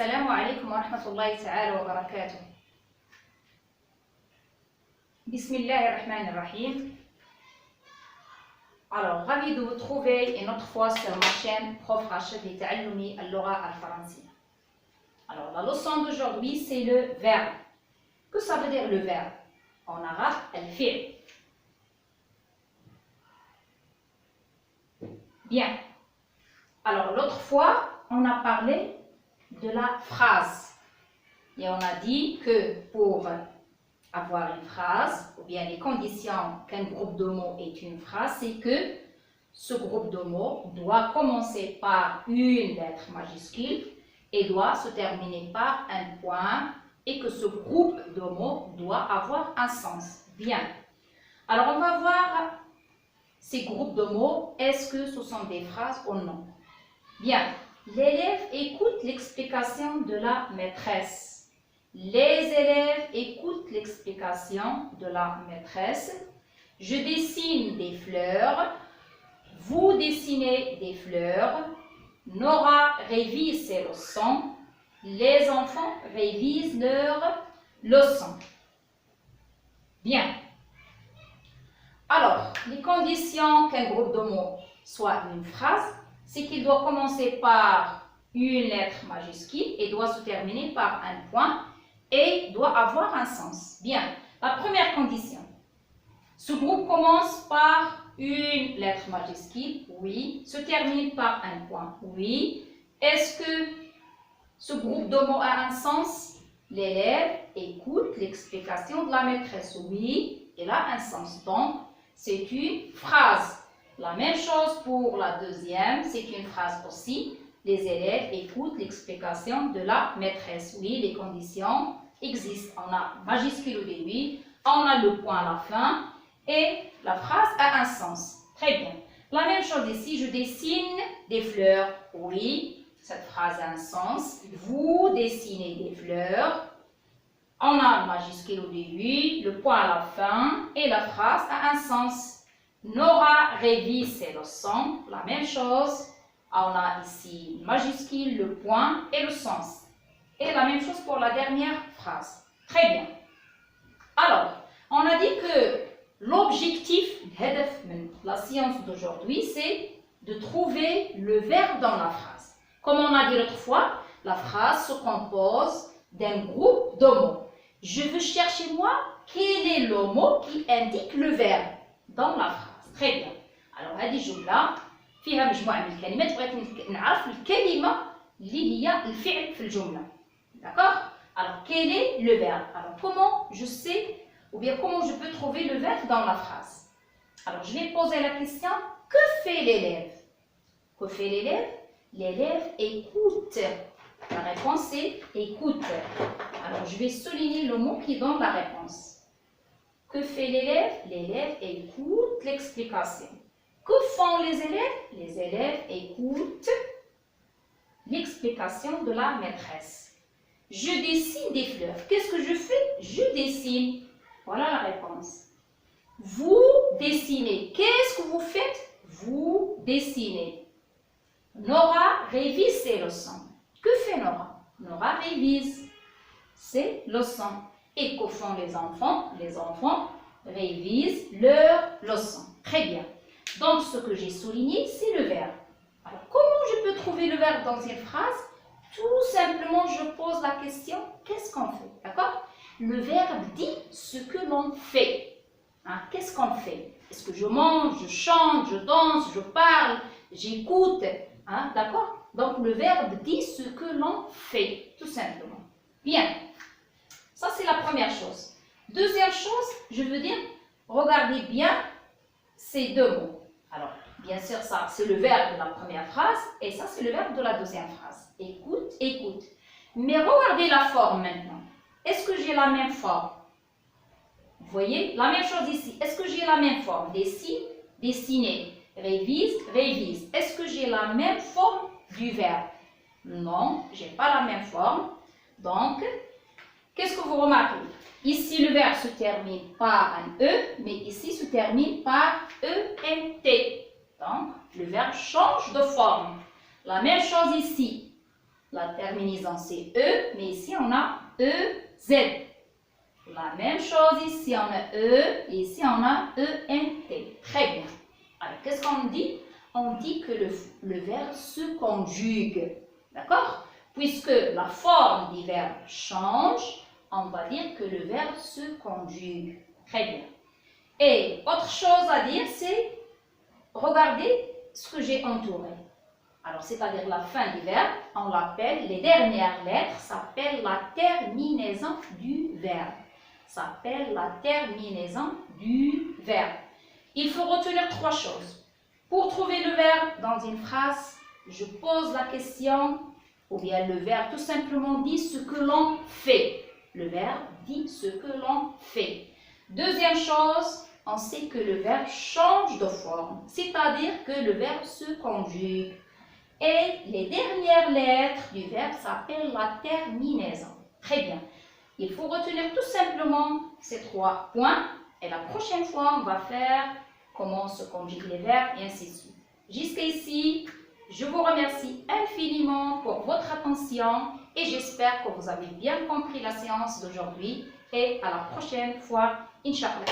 Assalamu alaikum wa rahmatullahi ta'ala wa barakatuh. Bismillahirrahmanirrahim. Alors, ravi de vous trouver une autre fois sur ma chaîne Prof Rachid li ta'allumi al-lugha al-faransiya. Alors, la leçon d'aujourd'hui, c'est le verbe. Que ça veut dire le verbe? En arabe, al-fi'l. Bien. Alors, l'autre fois, on a parlé de la phrase. Et on a dit que pour avoir une phrase, ou bien les conditions qu'un groupe de mots est une phrase, c'est que ce groupe de mots doit commencer par une lettre majuscule et doit se terminer par un point, et que ce groupe de mots doit avoir un sens. Bien. Alors, on va voir ces groupes de mots, est-ce que ce sont des phrases ou non? Bien. L'élève écoute l'explication de la maîtresse. Les élèves écoutent l'explication de la maîtresse. Je dessine des fleurs. Vous dessinez des fleurs. Nora révise ses leçons. Les enfants révisent leurs leçons. Bien. Alors, les conditions qu'un groupe de mots soit une phrase, c'est qu'il doit commencer par une lettre majuscule et doit se terminer par un point et doit avoir un sens. Bien, la première condition. Ce groupe commence par une lettre majuscule, oui. Se termine par un point, oui. Est-ce que ce groupe de mots a un sens? L'élève écoute l'explication de la maîtresse, oui. Il a un sens. Donc, c'est une phrase. La même chose pour la deuxième, c'est une phrase aussi. Les élèves écoutent l'explication de la maîtresse. Oui, les conditions existent. On a majuscule au début, on a le point à la fin et la phrase a un sens. Très bien. La même chose ici, je dessine des fleurs. Oui, cette phrase a un sens. Vous dessinez des fleurs. On a le majuscule au début, le point à la fin et la phrase a un sens. Nora révise ses leçons. La même chose. On a ici le majuscule, le point et le sens. Et la même chose pour la dernière phrase. Très bien. Alors, on a dit que l'objectif de la science d'aujourd'hui, c'est de trouver le verbe dans la phrase. Comme on a dit l'autre fois, la phrase se compose d'un groupe de mots. Je veux chercher moi quel est le mot qui indique le verbe dans la phrase. Très bien. Alors, هذه جملة فيها مجموعة من الكلمات بغيت نعرف الكلمة اللي هي الفعل في الجملة. D'accord? Alors, quel est le verbe? Alors, comment je sais ou bien comment je peux trouver le verbe dans la phrase? Alors, je vais poser la question, que fait l'élève? Que fait l'élève? L'élève écoute. La réponse est écoute. Alors, je vais souligner le mot qui donne la réponse. Que fait l'élève? L'élève écoute l'explication. Que font les élèves? Les élèves écoutent l'explication de la maîtresse. Je dessine des fleurs. Qu'est-ce que je fais? Je dessine. Voilà la réponse. Vous dessinez. Qu'est-ce que vous faites? Vous dessinez. Nora révise ses leçons. Que fait Nora? Nora révise ses leçons. Et que font les enfants? Les enfants révisent leurs leçons. Très bien. Donc, ce que j'ai souligné, c'est le verbe. Alors, comment je peux trouver le verbe dans une phrase? Tout simplement, je pose la question, qu'est-ce qu'on fait? D'accord? Le verbe dit ce que l'on fait. Hein? Qu'est-ce qu'on fait? Est-ce que je mange, je chante, je danse, je parle, j'écoute? Hein? D'accord? Donc, le verbe dit ce que l'on fait, tout simplement. Bien. Ça, c'est la première chose. Deuxième chose, je veux dire, regardez bien ces deux mots. Alors, bien sûr, ça, c'est le verbe de la première phrase et ça, c'est le verbe de la deuxième phrase. Écoute, écoute. Mais regardez la forme maintenant. Est-ce que j'ai la même forme? Vous voyez, la même chose ici. Est-ce que j'ai la même forme? Dessine, dessiner. Révise, révise. Est-ce que j'ai la même forme du verbe? Non, je n'ai pas la même forme. Donc, qu'est-ce que vous remarquez? Ici, le verbe se termine par un E, mais ici se termine par ENT. Donc, le verbe change de forme. La même chose ici. La terminaison c'est E, mais ici on a EZ. La même chose, ici on a E, et ici on a ENT. Très bien. Alors, qu'est-ce qu'on dit? On dit que le verbe se conjugue. D'accord? Puisque la forme du verbe change, on va dire que le verbe se conjugue. Très bien. Et autre chose à dire, c'est regardez ce que j'ai entouré. Alors, c'est-à-dire la fin du verbe, on l'appelle, les dernières lettres s'appellent la terminaison du verbe. S'appelle la terminaison du verbe. Il faut retenir trois choses. Pour trouver le verbe dans une phrase, je pose la question, ou bien le verbe tout simplement dit ce que l'on fait. Le verbe dit ce que l'on fait. Deuxième chose, on sait que le verbe change de forme, c'est-à-dire que le verbe se conjugue. Et les dernières lettres du verbe s'appellent la terminaison. Très bien. Il faut retenir tout simplement ces trois points. Et la prochaine fois, on va faire comment se conjuguent les verbes et ainsi de suite. Jusqu'ici, je vous remercie infiniment pour votre attention et j'espère que vous avez bien compris la séance d'aujourd'hui. Et à la prochaine fois, Inch'Allah.